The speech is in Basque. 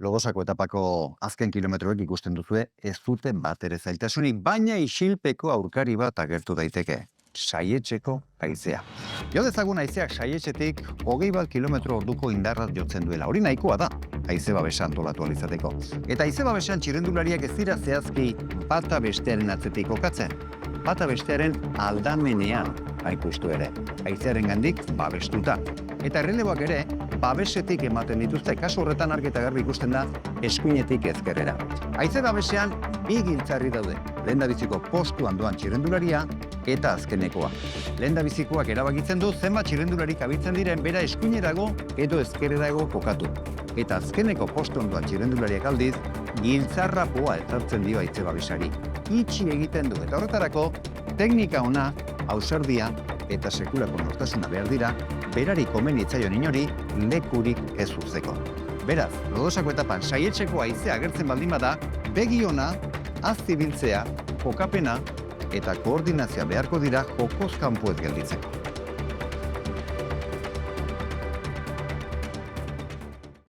Logosako etapako azken kilometroek ikusten duzue ez dute bat ere zailtasunik, baina isilpeko aurkari bat agertu daiteke. Saietxeko haizea. Jo dezagun haizeak saietxetik 21 kilometro orduko indarraz jotzen duela. Hori nahikoa da, haize babesa antolatu alizateko. Eta haize babesan txirrendulariak ez dira zehazki bata bestearen atzetik kokatzen. Bata bestearen aldamenean hainpustu ere. Haizearen gandik babestuta. Eta erreleboak ere, babesetik ematen dituzte, kasu horretan argi eta garbi ikusten da eskuinetik ezkerrera. Haize babesean bi giltzarri daude. Lehendabiziko postuan doan txirrendularia eta azkenekoa. Lehendabizikoak erabakitzen du zenbat txirrendularik abitzen diren bera eskuinerago edo ezkerrerago kokatu. Eta azkeneko postuan doan txirrendulariak aldiz, giltzarrapoa ezartzen dio haize babesari. Itxi egiten du eta horretarako teknika ona, ausardia eta sekulako nortasuna behar dira, berari komeni itzaion inori lekurik ez uzteko. Beraz, Lodosako etapan saietxeko haizea agertzen baldin bada, begi ona, azzibiltzea, kokapena eta koordinazioa beharko dira jokoz kanpo ez gelditzeko.